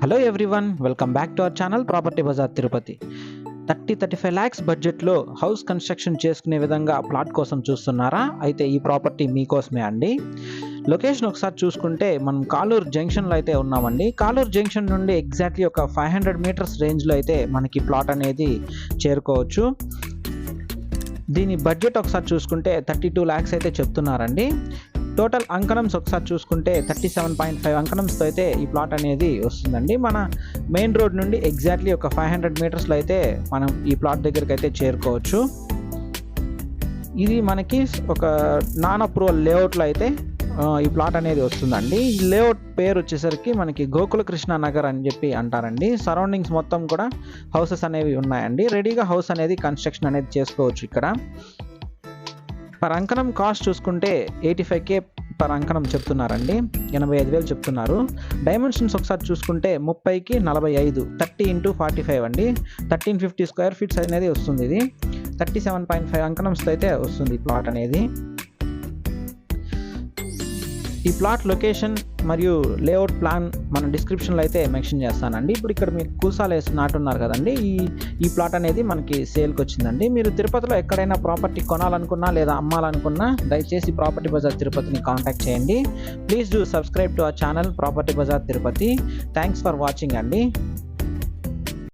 Hello everyone, welcome back to our channel property Bazar Tirupati. 30-35 lakhs బడ్జెట్లో house construction చేసుకునే విధంగా plot కోసం చూస్తున్నారా? అయితే ఈ ప్రాపర్టీ మీకోసమే అండి. లొకేషన్ ఒకసారి చూసుకుంటే మనం కాలూరు జంక్షన్లో అయితే ఉన్నామండి. కాలూరు జంక్షన్ నుండి ఎగ్జాక్ట్లీ ఒక 500 meters రేంజ్లో అయితే మనకి ప్లాట్ అనేది చేరుకోవచ్చు. దీని బడ్జెట్ ఒకసారి చూసుకుంటే 32 lakhs అయితే చెప్తున్నారండి. టోటల్ అంకణమ్స్ ఒకసారి చూసుకుంటే 37.5 అంకణమ్స్తో అయితే ఈ ప్లాట్ అనేది వస్తుందండి. మన మెయిన్ రోడ్ నుండి ఎగ్జాక్ట్లీ ఒక 500 metersలో అయితే మనం ఈ ప్లాట్ దగ్గరికి అయితే చేరుకోవచ్చు. ఇది మనకి ఒక నాన్ అప్రూవల్ లేఅవుట్లో అయితే ఈ ప్లాట్ అనేది వస్తుందండి. ఈ లేఅవుట్ పేరు వచ్చేసరికి మనకి గోకుల కృష్ణ నగర్ అని చెప్పి అంటారండి. సరౌండింగ్స్ మొత్తం కూడా హౌసెస్ అనేవి ఉన్నాయండి. రెడీగా హౌస్ అనేది కన్స్ట్రక్షన్ అనేది చేసుకోవచ్చు. ఇక్కడ పర్ అంకణం కాస్ట్ చూసుకుంటే 85K పర్ అంకణం చెప్తున్నారండి. 85,000 చెప్తున్నారు. డైమెన్షన్స్ ఒకసారి చూసుకుంటే 30కి 45 30x45 అండి. 1350 square feet అనేది వస్తుంది. ఇది 37.5 అంకణంస్తో అయితే వస్తుంది ఈ ప్లాట్ అనేది. ఈ ప్లాట్ లొకేషన్ మరియు లేఅవుట్ ప్లాన్ మన డిస్క్రిప్షన్లో అయితే మెన్షన్ చేస్తానండి. ఇప్పుడు ఇక్కడ మీరు కూసాలు వేసి నాటున్నారు కదండి, ఈ ప్లాట్ అనేది మనకి సేల్కి వచ్చిందండి. మీరు తిరుపతిలో ఎక్కడైనా ప్రాపర్టీ కొనాలనుకున్నా లేదా అమ్మాలనుకున్నా దయచేసి ప్రాపర్టీ బజార్ తిరుపతిని కాంటాక్ట్ చేయండి. Please do subscribe to our channel property Bazar Tirupati. Thanks for watching అండి.